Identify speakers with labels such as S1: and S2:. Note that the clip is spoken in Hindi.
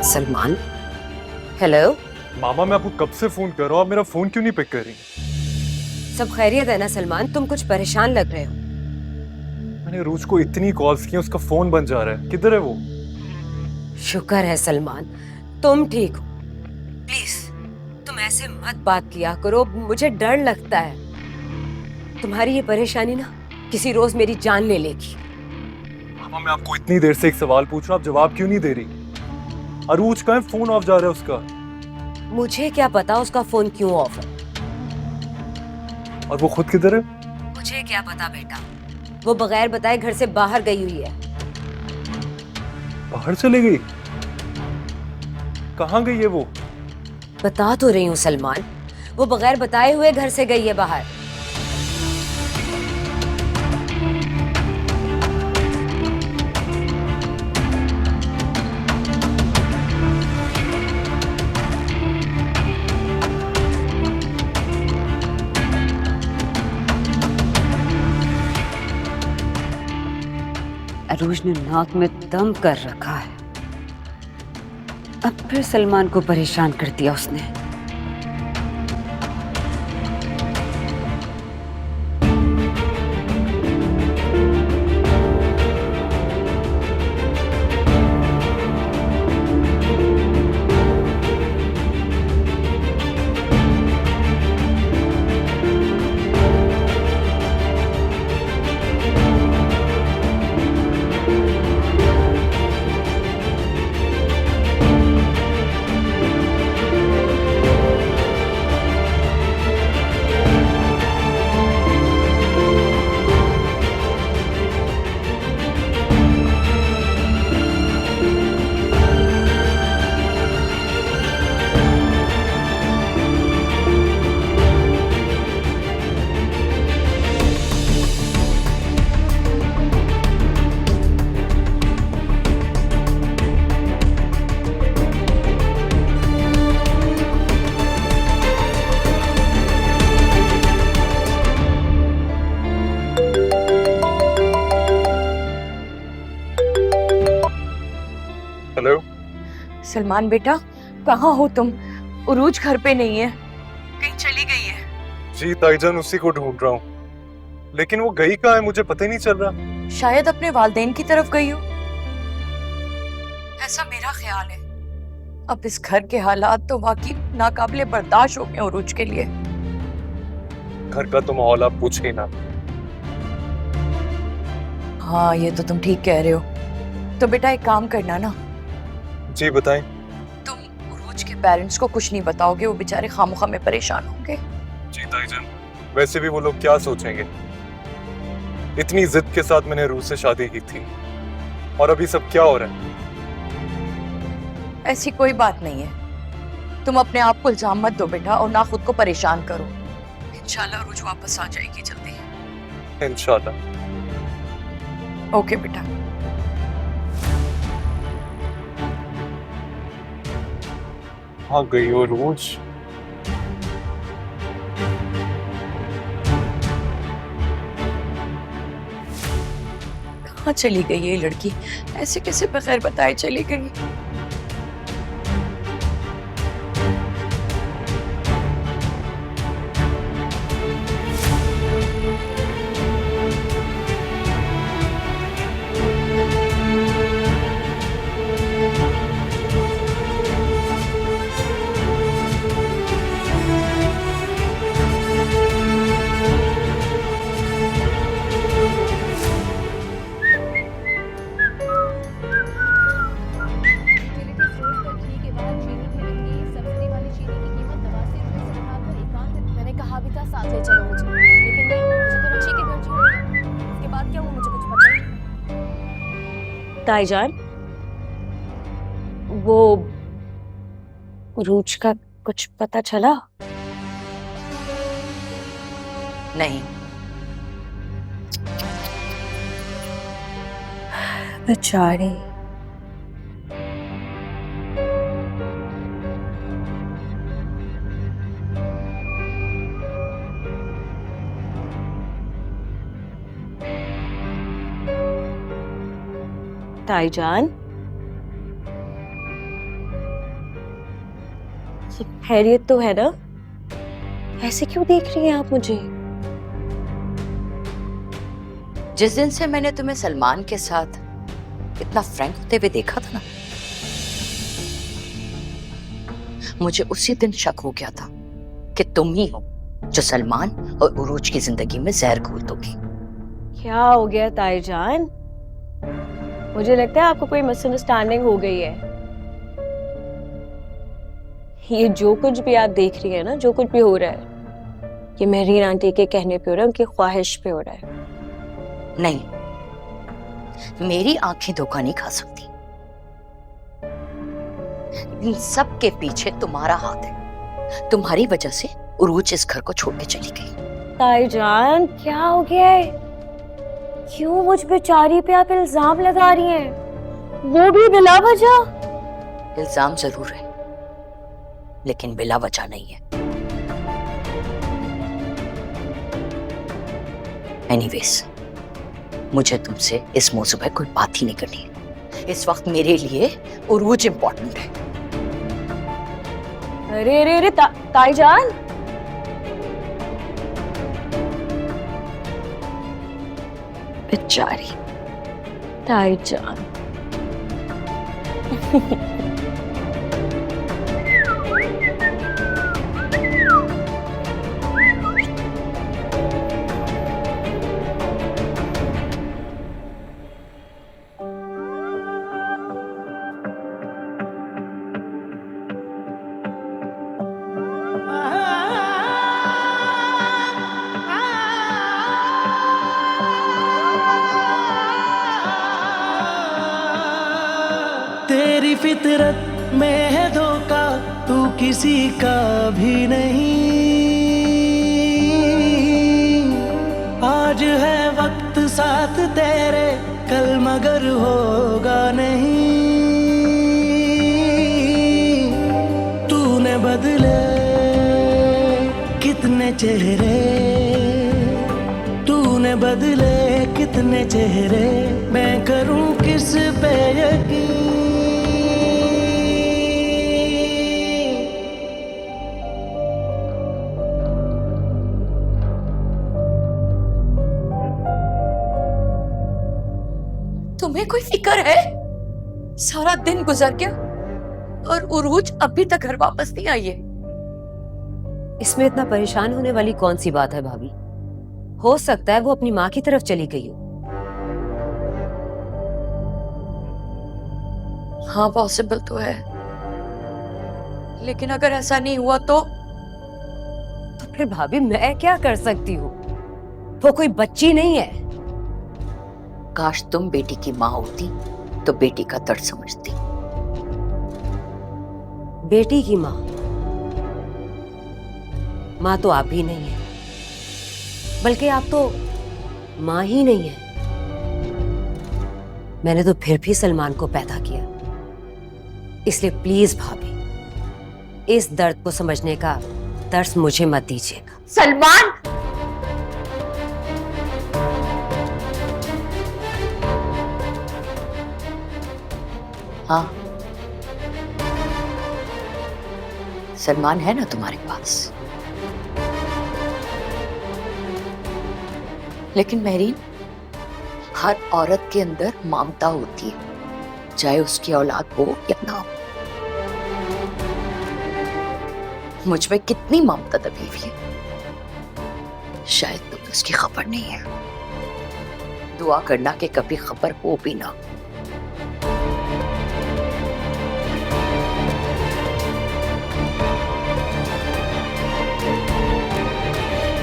S1: सलमान, हेलो।
S2: मामा मैं आपको कब से फोन कर रहा हूँ, आप मेरा फोन क्यों नहीं पिक कर रही?
S1: सब खैरियत है ना सलमान? तुम कुछ परेशान लग रहे हो।
S2: मैंने रूज को इतनी कॉल्स की, उसका फोन बंद जा रहा है। किधर है वो?
S1: शुक्र है सलमान, तुम ठीक हो। प्लीज तुम ऐसे मत बात किया करो, मुझे डर लगता है। तुम्हारी ये परेशानी ना किसी रोज मेरी जान ले लेगी।
S2: मामा मैं आपको इतनी देर से एक सवाल पूछ रहा हूँ, आप जवाब क्यों नहीं दे रही? अरूज का है, फोन ऑफ जा रहा है उसका।
S1: मुझे क्या पता उसका फोन क्यों ऑफ है।
S2: और वो खुद किधर है?
S1: मुझे क्या पता बेटा, वो बगैर बताए घर से बाहर गई हुई है।
S2: बाहर चली गई? कहाँ गई है वो?
S1: बता तो रही हूँ सलमान, वो बगैर बताए हुए घर से गई है बाहर। अरूज ने नाक में दम कर रखा है। अब फिर सलमान को परेशान कर दिया उसने।
S2: हेलो
S3: सलमान बेटा, कहाँ हो तुम? उरूज घर पे नहीं है, कहीं चली गई है।
S2: जी ताईजान, उसी को ढूंढ रहा हूँ, लेकिन वो गई कहाँ है मुझे पता ही नहीं चल रहा।
S3: शायद अपने वालिदैन की तरफ गई हो, ऐसा मेरा ख्याल है। अब इस घर के हालात तो वाकई नाकाबिले बर्दाश्त हो गए उरूज के लिए।
S2: घर का तो माहौल आप पूछे ही ना।
S3: हाँ, ये तो तुम ठीक कह रहे हो। तो बेटा एक काम करना ना,
S2: जी बताएं।
S3: तुम उरूज के पेरेंट्स को कुछ नहीं बताओगे, वो बेचारे खामोखा में परेशान होंगे।
S2: जी ताईजान, वैसे भी वो लोग क्या सोचेंगे? इतनी जिद के साथ मैंने रूज से शादी की थी, और अभी सब क्या हो रहा है?
S3: ऐसी कोई बात नहीं है, तुम अपने आप को इल्जाम मत दो बेटा, और ना खुद को परेशान करो। इंशाल्लाह उरूज वापस आ जाएगी जल्दी।
S2: इंशाल्लाह।
S3: ओके बेटा।
S2: हाँ गई हो रूज?
S3: कहाँ चली गई ये लड़की? ऐसे कैसे बगैर बताए चली गई? ताईजान, वो रूज का कुछ पता चला? नहीं। बेचारी। ताईजान,
S1: खैरियत तो है ना? ऐसे क्यों देख रही हैं आप मुझे?
S3: जिस दिन से मैंने तुम्हें सलमान के साथ इतना फ्रैंक होते हुए देखा था ना, मुझे उसी दिन शक हो गया था कि तुम ही हो जो सलमान और उरूज की जिंदगी में जहर घोल दोगी।
S4: क्या हो गया ताई जान? मुझे लगता है आपको कोई मिसअंडरस्टैंडिंग हो गई है। ये जो कुछ भी आप देख रही है ना, जो कुछ भी हो रहा है, ये मेहरीन आंटी के कहने पे हो रहा है, उनकी ख्वाहिश पे हो रहा है।
S3: नहीं, मेरी आंखें धोखा नहीं खा सकती। इन सब के पीछे तुम्हारा हाथ है। तुम्हारी वजह से उरूज इस घर को छोड़ के चली गई।
S4: ताई जान क्या हो गया है? क्यों मुझ बेचारी पे आप इल्जाम लगा रही हैं? वो भी बिला वजह।
S3: इल्जाम जरूर है, लेकिन बिला वजह नहीं है। एनीवेज, मुझे तुमसे इस मौजू पर कोई बात ही नहीं करनी है। इस वक्त मेरे लिए उरूज इंपॉर्टेंट है।
S4: अरे अरे अरे ताई जान, बेचारी ताई जान।
S5: तेरी फितरत में है धोखा, तू किसी का भी नहीं। आज है वक्त साथ तेरे, कल मगर होगा नहीं। तूने बदले कितने चेहरे, तूने बदले कितने चेहरे, मैं करूं किस पे यकीन।
S3: तुम्हें कोई फिक्र है? सारा दिन गुजर गया और उरूज अभी तक घर वापस नहीं आई है।
S1: इसमें इतना परेशान होने वाली कौन सी बात है भाभी? हो सकता है वो अपनी माँ की तरफ चली गई हो।
S3: हाँ, पॉसिबल तो है, लेकिन अगर ऐसा नहीं हुआ तो
S1: फिर भाभी मैं क्या कर सकती हूँ? वो कोई बच्ची नहीं है।
S3: काश तुम बेटी की माँ होती तो बेटी का दर्द समझती।
S1: बेटी की माँ? माँ तो आप भी नहीं है, बल्कि आप तो माँ ही नहीं है। मैंने तो फिर भी सलमान को पैदा किया, इसलिए प्लीज भाभी इस दर्द को समझने का दर्स मुझे मत दीजिएगा।
S3: सलमान! हाँ, सलमान है ना तुम्हारे पास, लेकिन मेहरीन, हर औरत के अंदर ममता होती है, चाहे उसकी औलाद हो या ना हो। मुझ में कितनी ममता दबी हुई है, शायद तुम्हें उसकी खबर नहीं है। दुआ करना कि कभी खबर हो भी ना।